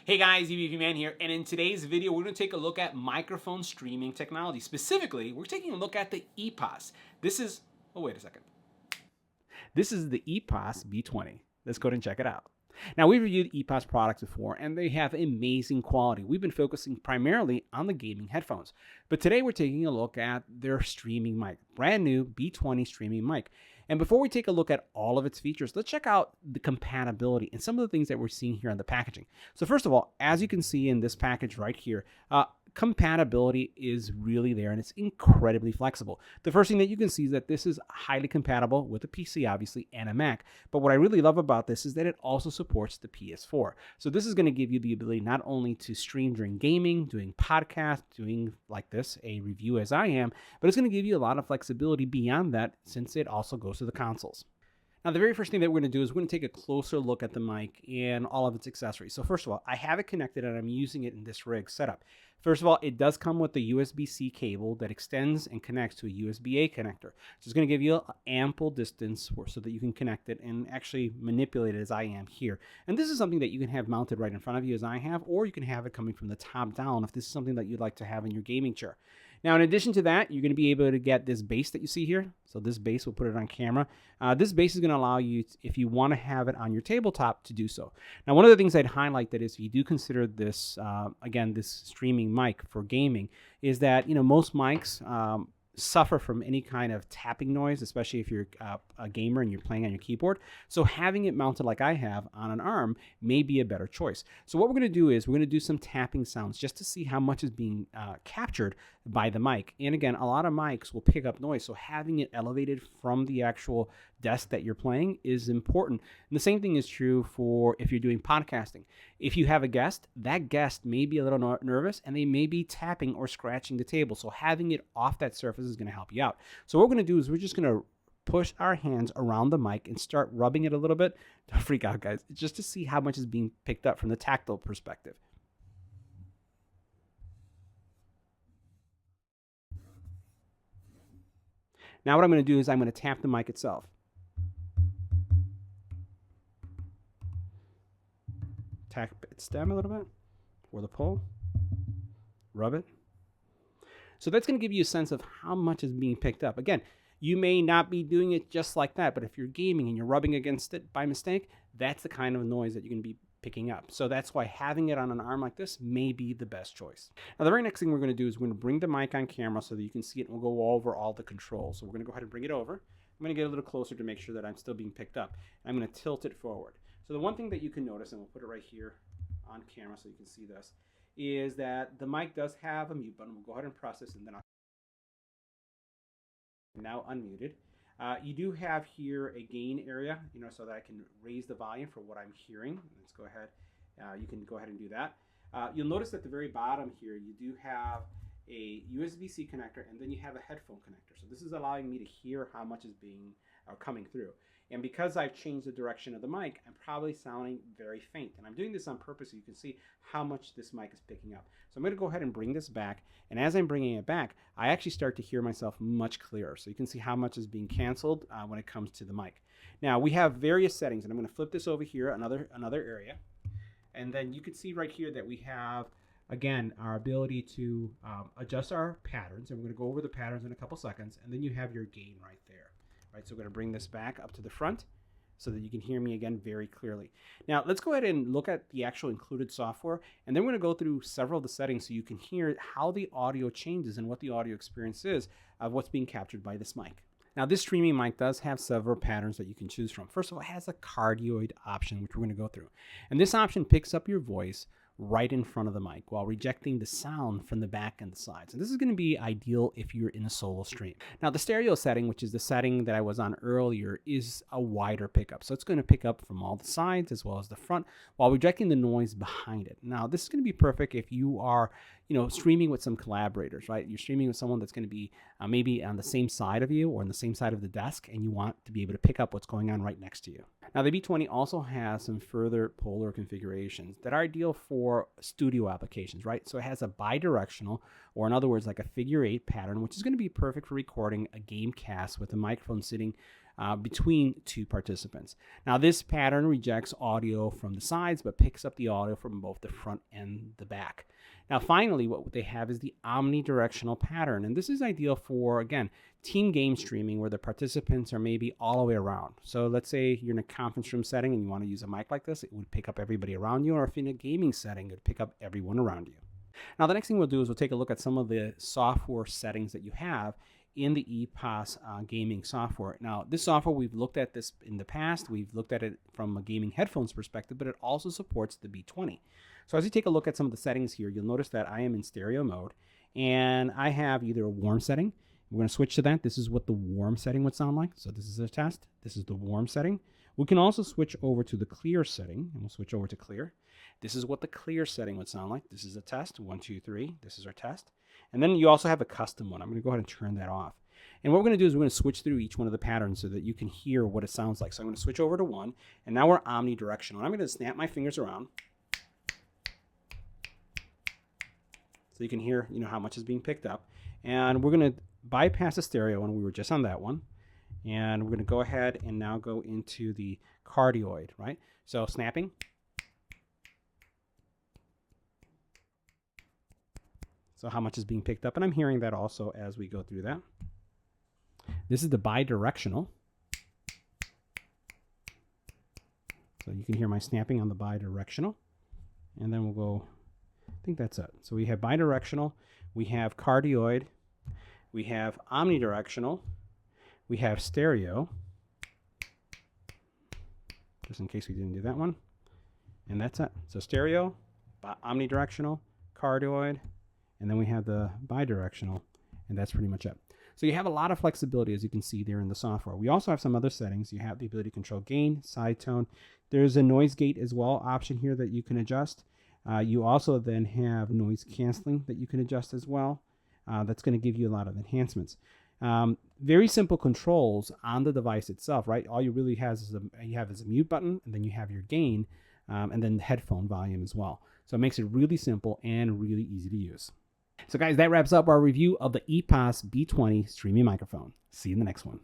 Hey guys, EBPMAN here, and in today's video, we're going to take a look at microphone streaming technology. Specifically, we're taking a look at the EPOS. This is, oh wait a second. This is the EPOS B20. Let's go ahead and check it out. Now, we've reviewed EPOS products before, and they have amazing quality. We've been focusing primarily on the gaming headphones, but today we're taking a look at their streaming mic, brand new B20 streaming mic. And before we take a look at all of its features, let's check out the compatibility and some of the things that we're seeing here on the packaging. So first of all, as you can see in this package right here, compatibility is really there, and it's incredibly flexible. The first thing that you can see is that this is highly compatible with a PC, obviously, and a Mac. But what I really love about this is that it also supports the PS4. So this is going to give you the ability not only to stream during gaming, doing podcasts, doing like this, a review as I am, but it's going to give you a lot of flexibility beyond that since it also goes to the consoles. Now, the very first thing that we're going to do is we're going to take a closer look at the mic and all of its accessories. So first of all, I have it connected and I'm using it in this rig setup. First of all, it does come with the USB-C cable that extends and connects to a USB-A connector. So it's going to give you ample distance so that you can connect it and actually manipulate it as I am here. And this is something that you can have mounted right in front of you as I have, or you can have it coming from the top down if this is something that you'd like to have in your gaming chair. Now, in addition to that, you're going to be able to get this base that you see here. So this base, we'll put it on camera. This base is going to allow you, if you want to have it on your tabletop, to do so. Now, one of the things I'd highlight that is if you do consider this, again, this streaming mic for gaming, is that, most mics suffer from any kind of tapping noise, especially if you're a gamer and you're playing on your keyboard. So having it mounted like I have on an arm may be a better choice. So what we're going to do is we're going to do some tapping sounds just to see how much is being captured by the mic. And again, a lot of mics will pick up noise, so having it elevated from the actual desk that you're playing is important. And the same thing is true for if you're doing podcasting. If you have a guest, that guest may be a little nervous and they may be tapping or scratching the table. So having it off that surface is going to help you out. So what we're going to do is we're just going to push our hands around the mic and start rubbing it a little bit. Don't freak out, guys, just to see how much is being picked up from the tactile perspective. Now what I'm going to do is I'm going to tap the mic itself. Tap its stem a little bit for the pull. Rub it. So that's going to give you a sense of how much is being picked up. Again, you may not be doing it just like that, but if you're gaming and you're rubbing against it by mistake, that's the kind of noise that you're going to be picking up. So that's why having it on an arm like this may be the best choice. Now, the very next thing we're going to do is we're going to bring the mic on camera so that you can see it, and we'll go over all the controls. So we're going to go ahead and bring it over. I'm going to get a little closer to make sure that I'm still being picked up. I'm going to tilt it forward. So the one thing that you can notice, and we'll put it right here on camera so you can see this, is that the mic does have a mute button. We'll go ahead and press this, and then I'll now unmuted. You do have here a gain area, so that I can raise the volume for what I'm hearing. Let's go ahead. You can go ahead and do that. You'll notice at the very bottom here, you do have a USB-C connector, and then you have a headphone connector. So this is allowing me to hear how much is being coming through. And because I've changed the direction of the mic, I'm probably sounding very faint. And I'm doing this on purpose so you can see how much this mic is picking up. So I'm going to go ahead and bring this back. And as I'm bringing it back, I actually start to hear myself much clearer. So you can see how much is being canceled when it comes to the mic. Now, we have various settings, and I'm going to flip this over here, another area. And then you can see right here that we have, again, our ability to adjust our patterns. And we're going to go over the patterns in a couple seconds. And then you have your gain right there. Right, so we're going to bring this back up to the front so that you can hear me again very clearly. Now, let's go ahead and look at the actual included software, and then we're going to go through several of the settings so you can hear how the audio changes and what the audio experience is of what's being captured by this mic. Now, this streaming mic does have several patterns that you can choose from. First of all, it has a cardioid option, which we're going to go through. And this option picks up your voice right in front of the mic while rejecting the sound from the back and the sides. And this is going to be ideal if you're in a solo stream. Now, the stereo setting, which is the setting that I was on earlier, is a wider pickup. So it's going to pick up from all the sides as well as the front while rejecting the noise behind it. Now, this is going to be perfect if you are, streaming with some collaborators, right? You're streaming with someone that's going to be maybe on the same side of you or on the same side of the desk, and you want to be able to pick up what's going on right next to you. Now, the B20 also has some further polar configurations that are ideal for studio applications, right? So it has a bidirectional, or in other words, like a figure 8 pattern, which is going to be perfect for recording a game cast with a microphone sitting between two participants. Now, this pattern rejects audio from the sides, but picks up the audio from both the front and the back. Now, finally, what they have is the omnidirectional pattern. And this is ideal for, again, team game streaming where the participants are maybe all the way around. So let's say you're in a conference room setting and you want to use a mic like this, it would pick up everybody around you. Or if in a gaming setting, it would pick up everyone around you. Now, the next thing we'll do is we'll take a look at some of the software settings that you have in the EPOS gaming software. Now, this software, we've looked at this in the past. We've looked at it from a gaming headphones perspective, but it also supports the B20. So as you take a look at some of the settings here, you'll notice that I am in stereo mode, and I have either a warm setting. We're going to switch to that. This is what the warm setting would sound like. So this is a test. This is the warm setting. We can also switch over to the clear setting, and we'll switch over to clear. This is what the clear setting would sound like. This is a test. 1, 2, 3. This is our test. And then you also have a custom one. I'm going to go ahead and turn that off. And what we're going to do is we're going to switch through each one of the patterns so that you can hear what it sounds like. So I'm going to switch over to 1, and now we're omnidirectional. And I'm going to snap my fingers around so you can hear, how much is being picked up. And we're going to bypass the stereo one. We were just on that one. And we're going to go ahead and now go into the cardioid, right? So snapping. So how much is being picked up? And I'm hearing that also as we go through that. This is the bidirectional. So you can hear my snapping on the bidirectional. And then we'll go, I think that's it. So we have bidirectional, we have cardioid, we have omnidirectional, we have stereo, just in case we didn't do that one. And that's it. So stereo, omnidirectional, cardioid, and then we have the bidirectional, and that's pretty much it. So you have a lot of flexibility, as you can see there in the software. We also have some other settings. You have the ability to control gain, side tone. There's a noise gate as well option here that you can adjust. You also then have noise canceling that you can adjust as well. That's going to give you a lot of enhancements. Very simple controls on the device itself, right? All you really have is a mute button, and then you have your gain, and then the headphone volume as well. So it makes it really simple and really easy to use. So guys, that wraps up our review of the EPOS B20 streaming microphone. See you in the next one.